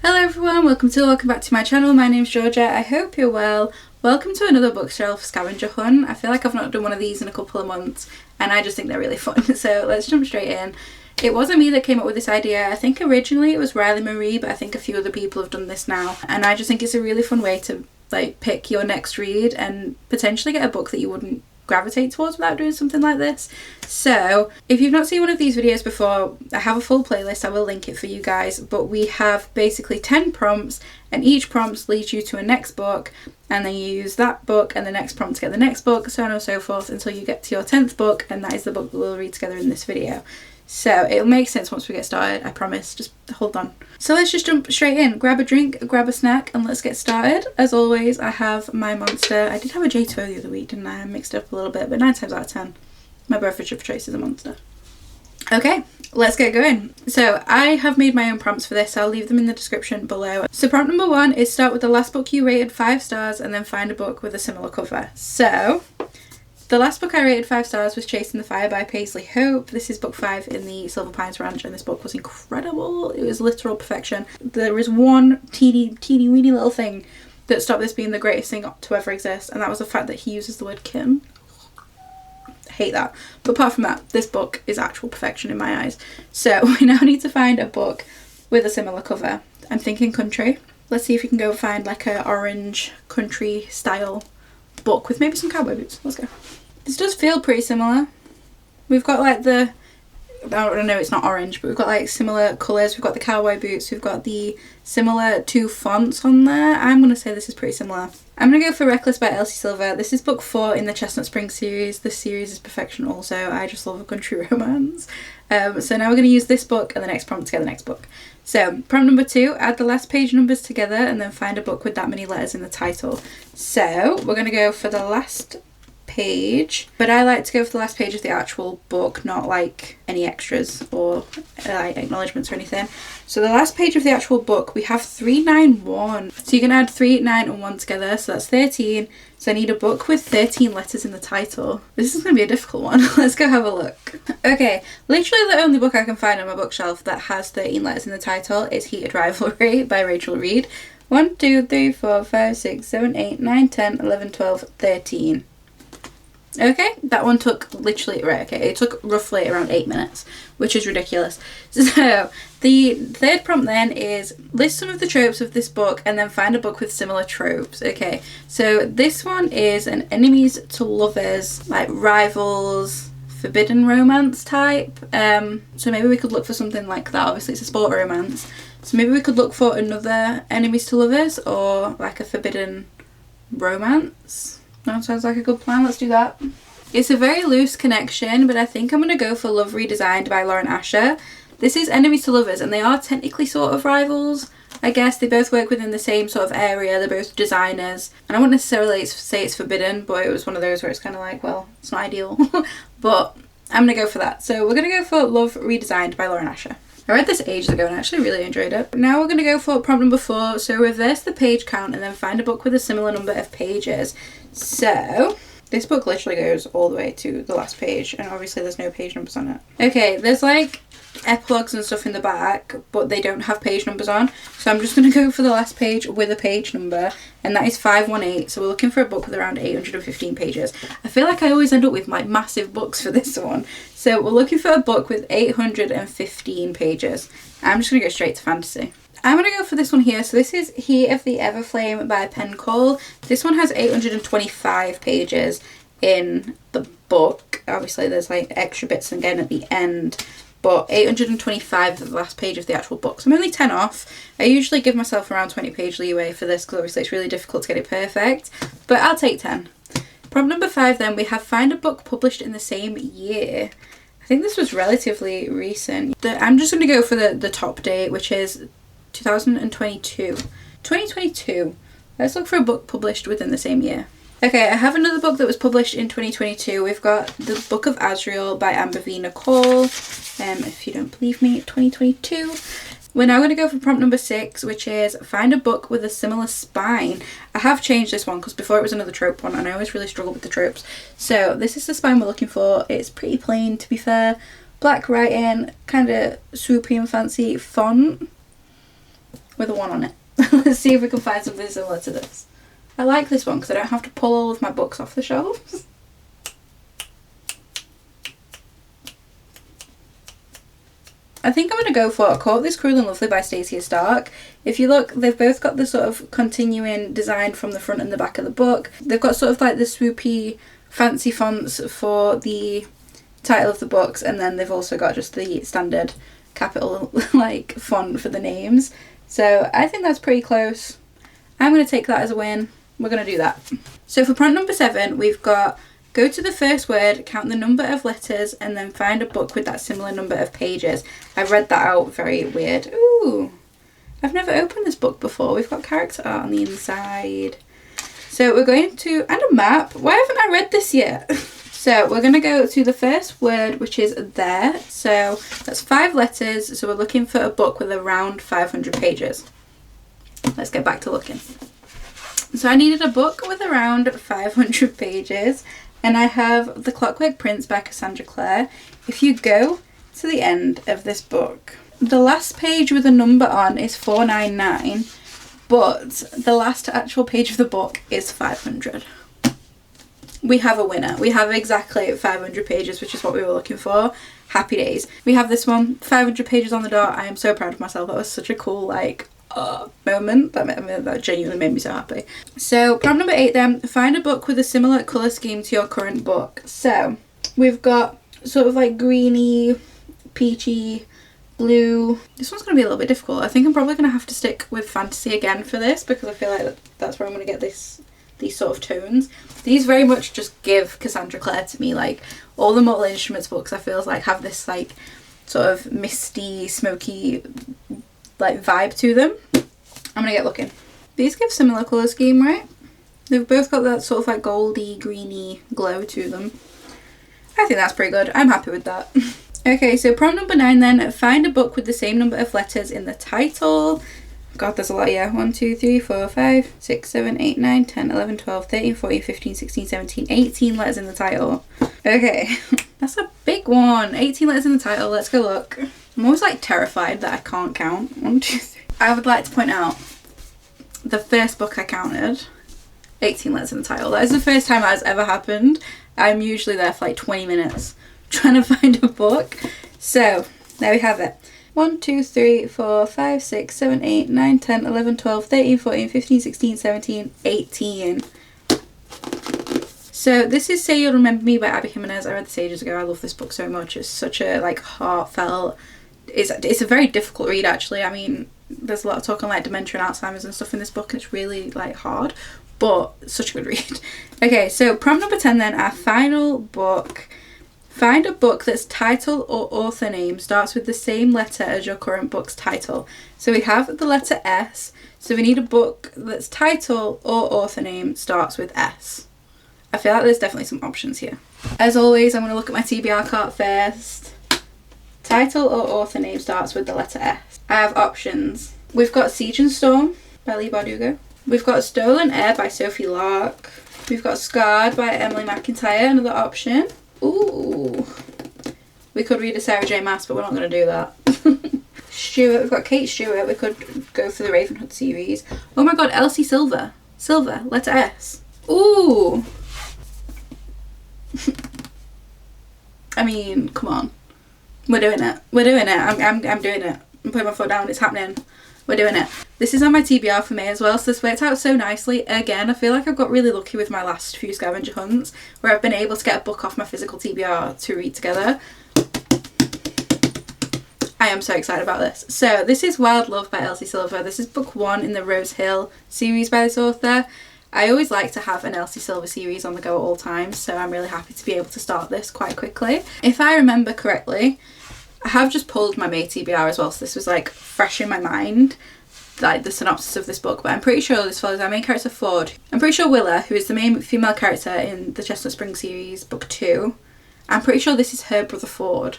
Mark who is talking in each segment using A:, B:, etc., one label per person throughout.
A: Hello everyone, welcome back to my channel. My name's Georgia. I hope you're well. Welcome to another bookshelf scavenger hunt. I feel like I've not done one of these in a couple of months and I just think they're really fun. So let's jump straight in. It wasn't me that came up with this idea. I think originally it was Riley Marie, but I think a few other people have done this now. And I just think it's a really fun way to pick your next read and potentially get a book that you wouldn't gravitate towards without doing something like this. So if you've not seen one of these videos before, I have a full playlist. I will link it for you guys, but we have basically 10 prompts and each prompt leads you to a next book, and then you use that book and the next prompt to get the next book, so on and so forth until you get to your 10th book, and that is the book that we'll read together in this video. So it'll make sense once we get started, I promise. Just hold on. So let's just jump straight in. Grab a drink, grab a snack, and let's get started. As always, I have my Monster. I did have a J2O the other week, didn't I? I mixed it up a little bit, but 9 times out of 10, my beverage of choice is a Monster. Okay, let's get going. So I have made my own prompts for this. I'll leave them in the description below. So prompt number 1 is start with the last book you rated 5 stars and then find a book with a similar cover. So the last book I rated 5 stars was Chasing the Fire by Paisley Hope. This is book 5 in the Silver Pines Ranch, and this book was incredible. It was literal perfection. There is one teeny weeny little thing that stopped this being the greatest thing to ever exist, and that was the fact that he uses the word Kim. I hate that. But apart from that, this book is actual perfection in my eyes. So we now need to find a book with a similar cover. I'm thinking country. Let's see if we can go find like a orange country style book with maybe some cowboy boots. Let's go. This does feel pretty similar. We've got like the, I don't know, it's not orange, but we've got like similar colours. We've got the cowboy boots. We've got the similar 2 fonts on there. I'm going to say this is pretty similar. I'm going to go for Reckless by Elsie Silver. This is book 4 in the Chestnut Spring series. This series is perfection also. I just love a country romance. So now we're going to use this book and the next prompt to get the next book. So prompt number 2, add the last page numbers together and then find a book with that many letters in the title. So we're going to go for the last page, but I like to go for the last page of the actual book, not like any extras or like acknowledgements or anything. So the last page of the actual book, we have 391. So you can add 3, 9 and 1 together, so that's 13. So I need a book with 13 letters in the title. This is going to be a difficult one. Let's go have a look. Okay, literally the only book I can find on my bookshelf that has 13 letters in the title is Heated Rivalry by Rachel Reed. 1, 2, 3, 4, 5, 6, 7, 8, 9, 10, 11, 12, 13. Okay, that one took literally, right, okay, it took roughly around 8 minutes, which is ridiculous. So the third prompt then is list some of the tropes of this book and then find a book with similar tropes. Okay, so this one is an enemies to lovers, like rivals, forbidden romance type. So maybe we could look for something like that. Obviously it's a sport romance. So maybe we could look for another enemies to lovers or like a forbidden romance. That sounds like a good plan. Let's do that. It's a very loose connection, but I think I'm going to go for Love Redesigned by Lauren Asher. This is enemies to lovers, and they are technically sort of rivals. I guess they both work within the same sort of area. They're both designers. And I wouldn't necessarily say it's forbidden, but it was one of those where it's kind of like, well, it's not ideal. But I'm going to go for that. So we're going to go for Love Redesigned by Lauren Asher. I read this ages ago and I actually really enjoyed it. Now we're going to go for prompt number 4. So reverse the page count and then find a book with a similar number of pages. So this book literally goes all the way to the last page, and obviously there's no page numbers on it. Okay, there's like epilogues and stuff in the back, but they don't have page numbers on. So I'm just going to go for the last page with a page number, and that is 518. So we're looking for a book with around 815 pages. I feel like I always end up with like massive books for this one. So we're looking for a book with 815 pages. I'm just going to go straight to fantasy. I'm going to go for this one here. So this is Heat of the Everflame by Pencall. This one has 825 pages in the book. Obviously there's like extra bits again at the end, but 825 is the last page of the actual book. So I'm only 10 off. I usually give myself around 20 page leeway for this because obviously it's really difficult to get it perfect, but I'll take 10. Prompt number 5 then, we have find a book published in the same year. I think this was relatively recent. I'm just going to go for the top date, which is 2022. 2022. Let's look for a book published within the same year. Okay, I have another book that was published in 2022. We've got The Book of Azrael by Amber V. Nicole. If you don't believe me, 2022. We're now going to go for prompt number 6, which is find a book with a similar spine. I have changed this one because before it was another trope one and I always really struggle with the tropes. So this is the spine we're looking for. It's pretty plain, to be fair. Black writing, kind of swoopy and fancy font. with a 1 on it. Let's see if we can find something similar to this. I like this one because I don't have to pull all of my books off the shelves. I think I'm going to go for Caught This Cruel and Lovely by Stacey Stark. If you look, they've both got the sort of continuing design from the front and the back of the book. They've got sort of like the swoopy fancy fonts for the title of the books, and then they've also got just the standard capital like font for the names. So I think that's pretty close. I'm going to take that as a win. We're going to do that. So for prompt number 7, we've got go to the first word, count the number of letters, and then find a book with that similar number of pages. I read that out very weird. Ooh, I've never opened this book before. We've got character art on the inside. So we're going to, and a map. Why haven't I read this yet? So we're going to go to the first word, which is there. So that's 5 letters. So we're looking for a book with around 500 pages. Let's get back to looking. So I needed a book with around 500 pages. And I have The Clockwork Prince by Cassandra Clare. If you go to the end of this book, the last page with a number on is 499, but the last actual page of the book is 500. We have a winner. We have exactly 500 pages, which is what we were looking for. Happy days. We have this one, 500 pages on the dot. I am so proud of myself. That was such a cool, moment. That genuinely made me so happy. So prompt number 8 then, find a book with a similar colour scheme to your current book. So we've got sort of like greeny, peachy, blue. This one's going to be a little bit difficult. I think I'm probably going to have to stick with fantasy again for this, because I feel like that's where I'm going to get these sort of tones. These very much just give Cassandra Clare to me. Like all the Mortal Instruments books I feel like have this like sort of misty, smoky like vibe to them. I'm gonna get looking. These give similar colour scheme, right? They've both got that sort of like goldy, greeny glow to them. I think that's pretty good. I'm happy with that. Okay, so prompt number 9 then, find a book with the same number of letters in the title. God, there's a lot here. 1, 2, 3, 4, 5, 6, 7, 8, 9, 10, 11, 12, 13, 14, 15, 16, 17, 18 letters in the title. Okay, that's a big one. 18 letters in the title. Let's go look. I'm always like terrified that I can't count. 1, 2, 3. I would like to point out the first book I counted, 18 letters in the title. That is the first time that has ever happened. I'm usually there for like 20 minutes trying to find a book. So there we have it. 1, 2, 3, 4, 5, 6, 7, 8, 9, 10, 11, 12, 13, 14, 15, 16, 17, 18. So this is Say You'll Remember Me by Abby Jimenez. I read this ages ago. I love this book so much. It's such a like heartfelt, it's a very difficult read actually. I mean, there's a lot of talk on like dementia and Alzheimer's and stuff in this book, and it's really like hard, but such a good read. Okay, so prompt number 10 then, our final book. Find a book that's title or author name starts with the same letter as your current book's title. So we have the letter S, so we need a book that's title or author name starts with S. I feel like there's definitely some options here. As always, I'm going to look at my TBR cart first. Title or author name starts with the letter S. I have options. We've got Siege and Storm by Leigh Bardugo. We've got Stolen Air by Sophie Lark. We've got Scarred by Emily McIntyre, another option. Ooh. We could read a Sarah J Maas, but we're not going to do that. Stewart, we've got Kate Stewart. We could go for the Ravenhood series. Oh my god, Elsie Silver. Silver, letter S. Ooh. I mean, come on. We're doing it. We're doing it. I'm doing it. I'm putting my foot down. It's happening. We're doing it. This is on my TBR for me as well, so this worked out so nicely. Again, I feel like I've got really lucky with my last few scavenger hunts, where I've been able to get a book off my physical TBR to read together. I am so excited about this. So this is Wild Love by Elsie Silver. This is book 1 in the Rose Hill series by this author. I always like to have an Elsie Silver series on the go at all times, so I'm really happy to be able to start this quite quickly. If I remember correctly, I have just pulled my May TBR as well, so this was like fresh in my mind, like the synopsis of this book, but I'm pretty sure this follows our main character Ford. I'm pretty sure Willa, who is the main female character in the Chestnut Springs series, book 2, I'm pretty sure this is her brother Ford.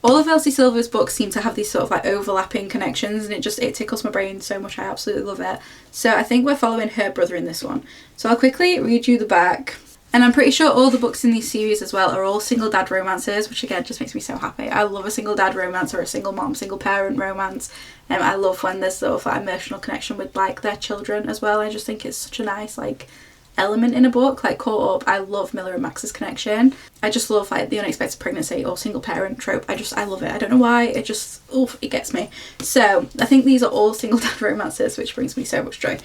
A: All of Elsie Silver's books seem to have these sort of like overlapping connections, and it tickles my brain so much. I absolutely love it. So I think we're following her brother in this one. So I'll quickly read you the back. And I'm pretty sure all the books in these series as well are all single dad romances, which again just makes me so happy. I love a single dad romance or a single mom, single parent romance. I love when there's sort of like emotional connection with like their children as well. I just think it's such a nice like element in a book. Like Caught Up, I love Miller and Max's connection. I just love like the unexpected pregnancy or single parent trope. I love it. I don't know why, it just, oof, it gets me. So I think these are all single dad romances, which brings me so much joy.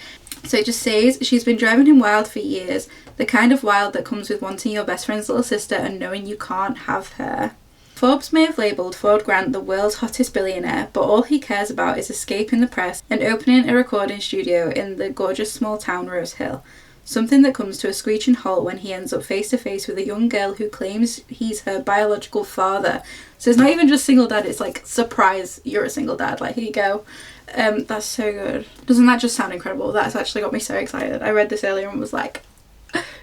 A: So it just says, she's been driving him wild for years, the kind of wild that comes with wanting your best friend's little sister and knowing you can't have her. Forbes may have labelled Ford Grant the world's hottest billionaire, but all he cares about is escaping the press and opening a recording studio in the gorgeous small town Rose Hill. Something that comes to a screeching halt when he ends up face to face with a young girl who claims he's her biological father. So it's not even just single dad, it's like, surprise, you're a single dad, like, here you go. That's so good. Doesn't that just sound incredible? That's actually got me so excited. I read this earlier and was like,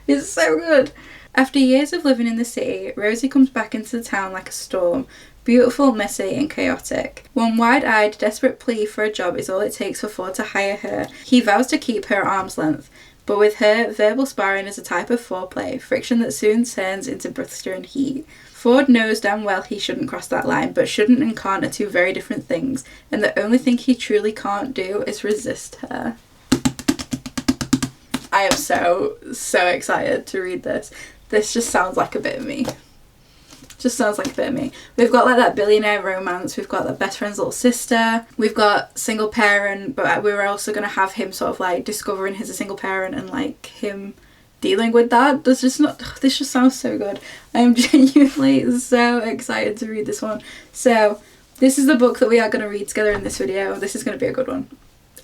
A: it's so good. After years of living in the city, Rosie comes back into the town like a storm. Beautiful, messy and chaotic. One wide-eyed, desperate plea for a job is all it takes for Ford to hire her. He vows to keep her at arm's length. But with her, verbal sparring is a type of foreplay, friction that soon turns into blistering heat. Ford knows damn well he shouldn't cross that line, but shouldn't and can't are two very different things, and the only thing he truly can't do is resist her. I am so excited to read this. This just sounds like a bit of me. Just sounds like a bit of me. We've got like that billionaire romance, we've got that best friend's little sister, we've got single parent, but we were also going to have him sort of like discovering he's a single parent and like him dealing with that. This just sounds so good. I am genuinely so excited to read this one. So this is the book that we are going to read together in this video. This is going to be a good one.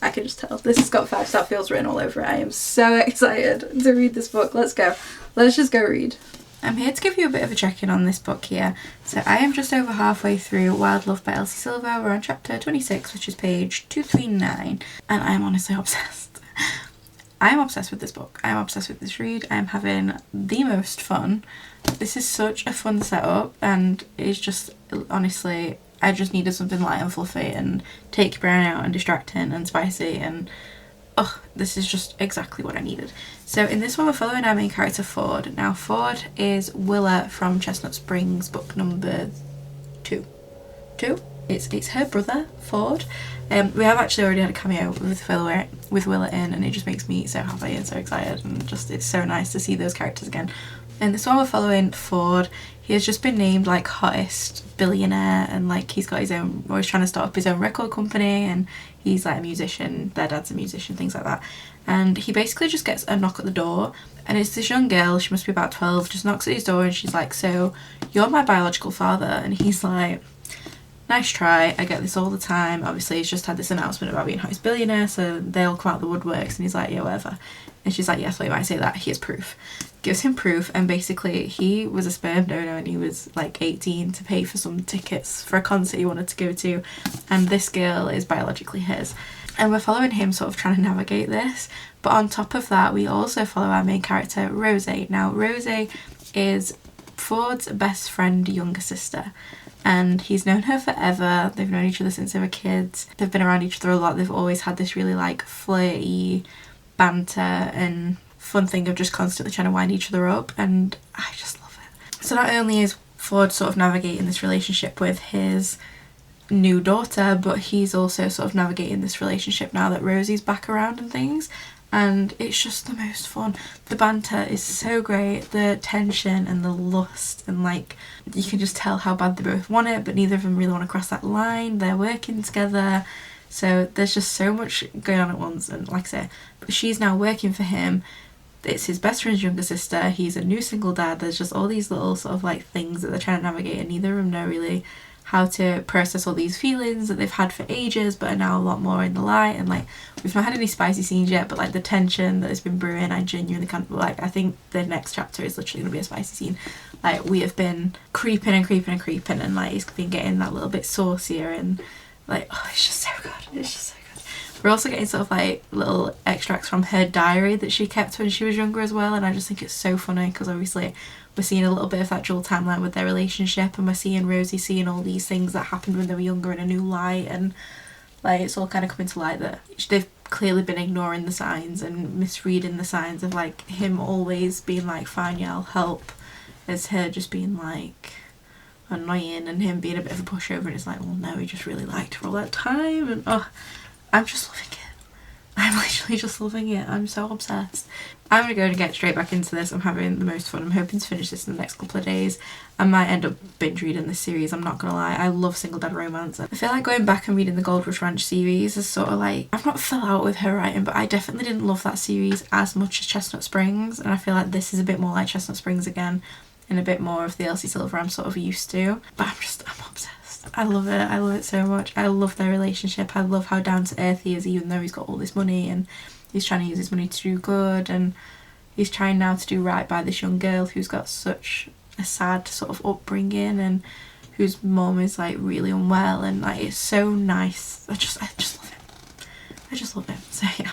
A: I can just tell. This has got 5-star feels written all over it. I am so excited to read this book. Let's go. Let's just go read. I'm here to give you a bit of a check-in on this book here. So I am just over halfway through Wild Love by Elsie Silver. We're on chapter 26, which is page 239, and I'm honestly obsessed. I'm obsessed with this book. I'm obsessed with this read. I'm having the most fun. This is such a fun setup, and it's just, honestly, I just needed something light and fluffy and take your brain out and distracting and spicy, and oh, this is just exactly what I needed. So in this one we're following our main character Ford. Now Ford is Willa from Chestnut Springs, book number 2. It's her brother, Ford. We have actually already had a cameo with Willa in, and it just makes me so happy and so excited, and just it's so nice to see those characters again. And this one we're following Ford. He has just been named like hottest billionaire, and like he's got his own, always trying to start up his own record company, and he's like a musician, their dad's a musician, things like that. And he basically just gets a knock at the door, and it's this young girl, she must be about 12, just knocks at his door and she's like, so you're my biological father? And he's like, nice try, I get this all the time. Obviously he's just had this announcement about being hottest billionaire, so they'll come out the woodworks, and he's like, yeah, whatever. And she's like, yes, well, you might say that, here's proof. Gives him proof, and basically he was a sperm donor and he was like 18 to pay for some tickets for a concert he wanted to go to, and this girl is biologically his. And we're following him sort of trying to navigate this, but on top of that we also follow our main character Rosie. Now Rosie is Ford's best friend younger sister, and he's known her forever. They've known each other since they were kids. They've been around each other a lot. They've always had this really like flirty banter and fun thing of just constantly trying to wind each other up, and I just love it. So not only is Ford sort of navigating this relationship with his new daughter, but he's also sort of navigating this relationship now that Rosie's back around and things, and it's just the most fun. The banter is so great, the tension and the lust, and like you can just tell how bad they both want it, but neither of them really want to cross that line. They're working together, so there's just so much going on at once. And like I say, but she's now working for him. It's his best friend's younger sister. He's a new single dad. There's just all these little sort of like things that they're trying to navigate, and neither of them know really how to process all these feelings that they've had for ages but are now a lot more in the light. And like we've not had any spicy scenes yet, but like the tension that has been brewing, I genuinely can't, like I think the next chapter is literally going to be a spicy scene. Like we have been creeping and like it's been getting that little bit saucier, and like oh, it's just so good. It's just so good. We're also getting sort of like little extracts from her diary that she kept when she was younger as well, and I just think it's so funny because obviously we're seeing a little bit of that dual timeline with their relationship, and we're seeing Rosie seeing all these things that happened when they were younger in a new light, and Like, it's all kind of coming to light that they've clearly been ignoring the signs and misreading the signs of like him always being like, fine, yeah, I'll help, as her just being like annoying and him being a bit of a pushover, and it's like, well no, he just really liked her all that time. And oh, I'm just loving it. I'm literally just loving it. I'm so obsessed. I'm going to go and get straight back into this. I'm having the most fun. I'm hoping to finish this in the next couple of days. I might end up binge reading this series, I'm not going to lie. I love single dad romance. I feel like going back and reading the Gold Rush Ranch series is sort of like, I've not fell out with her writing, but I definitely didn't love that series as much as Chestnut Springs, and I feel like this is a bit more like Chestnut Springs again, and a bit more of the Elsie Silver I'm sort of used to. But I'm obsessed. I love it so much. I love their relationship. I love how down to earth he is, even though he's got all this money and he's trying to use his money to do good, and he's trying now to do right by this young girl who's got such a sad sort of upbringing and whose mum is like really unwell, and like it's so nice. I just love it. I just love it. So yeah,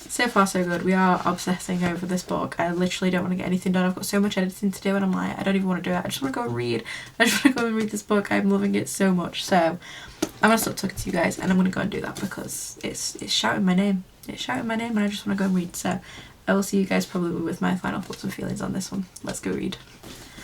A: so far so good. We are obsessing over this book. I literally don't want to get anything done. I've got so much editing to do and I'm like, I don't even want to do it. I just want to go and read. I just want to go and read this book. I'm loving it so much. So I'm going to stop talking to you guys and I'm going to go and do that because it's shouting my name. It's shouting my name and I just want to go and read. So I will see you guys probably with my final thoughts and feelings on this one. Let's go read.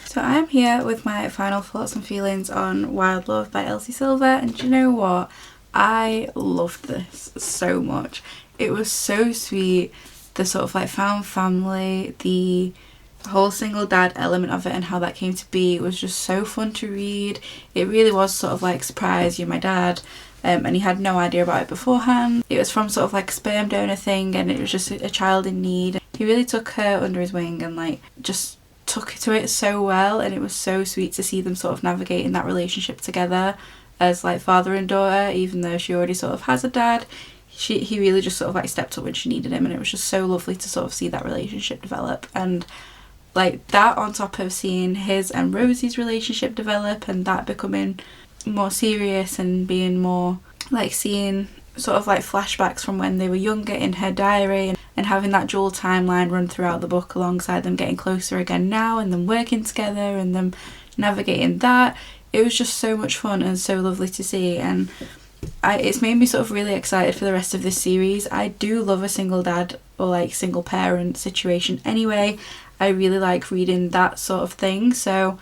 A: So I'm here with my final thoughts and feelings on Wild Love by Elsie Silver, and do you know what? I loved this so much. It was so sweet, the sort of like found family, the whole single dad element of it and how that came to be. It was just so fun to read. It really was sort of like, surprise, you're my dad. And he had no idea about it beforehand. It was from sort of like a sperm donor thing, and it was just a child in need. He really took her under his wing and like just took to it so well, and it was so sweet to see them sort of navigating that relationship together as like father and daughter, even though she already sort of has a dad. He really just sort of like stepped up when she needed him, and it was just so lovely to sort of see that relationship develop. And like that on top of seeing his and Rosie's relationship develop and that becoming more serious and being more like seeing sort of like flashbacks from when they were younger in her diary, and having that dual timeline run throughout the book alongside them getting closer again now and them working together and them navigating that. It was just so much fun and so lovely to see, and it's made me sort of really excited for the rest of this series. I do love a single dad or like single parent situation anyway. I really like reading that sort of thing, so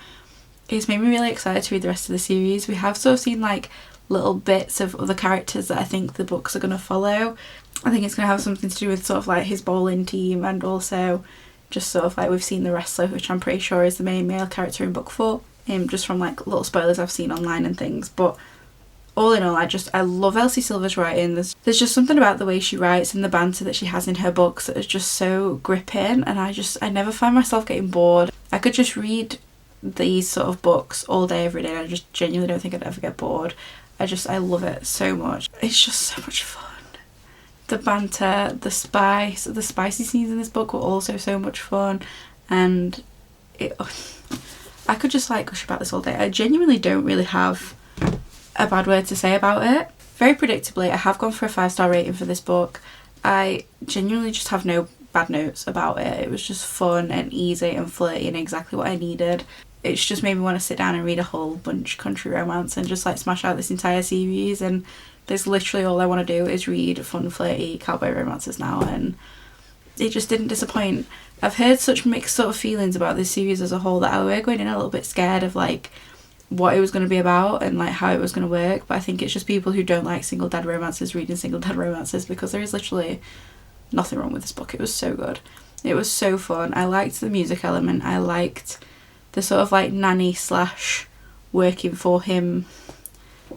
A: it's made me really excited to read the rest of the series. We have sort of seen like little bits of other characters that I think the books are going to follow. I think it's going to have something to do with sort of like his bowling team, and also just sort of like we've seen the wrestler, which I'm pretty sure is the main male character in book 4, just from like little spoilers I've seen online and things. But all in all, I love Elsie Silver's writing. There's just something about the way she writes and the banter that she has in her books that is just so gripping, and I never find myself getting bored. I could just read these sort of books all day every day and I just genuinely don't think I'd ever get bored. I love it so much. It's just so much fun. The banter, the spicy scenes in this book were also so much fun, and I could just like gush about this all day. I genuinely don't really have a bad word to say about it. Very predictably, I have gone for a 5-star rating for this book. I genuinely just have no bad notes about it. It was just fun and easy and flirty and exactly what I needed. It's just made me want to sit down and read a whole bunch of country romance and just like smash out this entire series, and there's literally all I want to do is read fun flirty cowboy romances now, and it just didn't disappoint. I've heard such mixed sort of feelings about this series as a whole that I were going in a little bit scared of like what it was going to be about and like how it was going to work, but I think it's just people who don't like single dad romances reading single dad romances, because there is literally nothing wrong with this book. It was so good. It was so fun. I liked the music element. I liked the sort of like nanny / working for him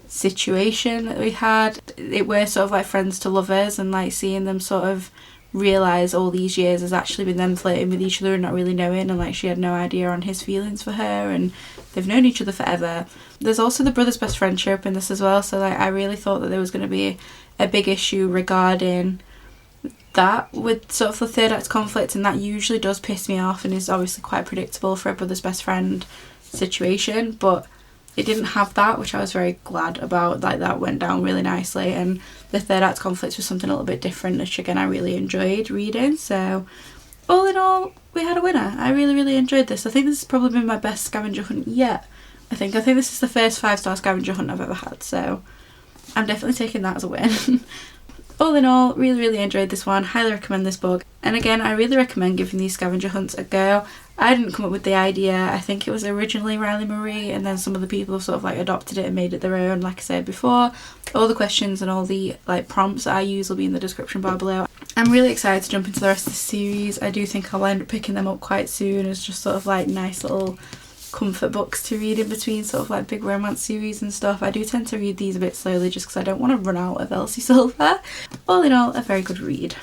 A: situation that we had. It were sort of like friends to lovers, and like seeing them sort of realise all these years has actually been them flirting with each other and not really knowing, and like she had no idea on his feelings for her, and they've known each other forever. There's also the brothers' best friendship in this as well, so like I really thought that there was going to be a big issue regarding that with sort of the third act conflict, and that usually does piss me off and is obviously quite predictable for a brother's best friend situation, but it didn't have that, which I was very glad about. Like that went down really nicely, and the third act conflict was something a little bit different, which again I really enjoyed reading. So all in all, we had a winner. I really enjoyed this. I think this has probably been my best scavenger hunt yet. I think this is the first 5-star scavenger hunt I've ever had, so I'm definitely taking that as a win. All in all, really enjoyed this one. Highly recommend this book. And again, I really recommend giving these scavenger hunts a go. I didn't come up with the idea. I think it was originally Riley Marie, and then some of the people have sort of like adopted it and made it their own. Like I said before, all the questions and all the like prompts that I use will be in the description bar below. I'm really excited to jump into the rest of the series. I do think I'll end up picking them up quite soon as just sort of like nice little comfort books to read in between sort of like big romance series and stuff. I do tend to read these a bit slowly just because I don't want to run out of Elsie Silver. All in all, a very good read.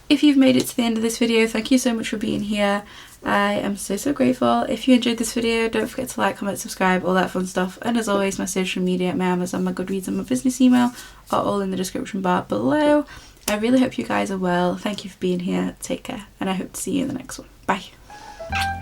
A: If you've made it to the end of this video, thank you so much for being here. I am so grateful. If you enjoyed this video, don't forget to like, comment, subscribe, all that fun stuff. And as always, my social media, my Amazon, my Goodreads and my business email are all in the description bar below. I really hope you guys are well. Thank you for being here. Take care, and I hope to see you in the next one. Bye.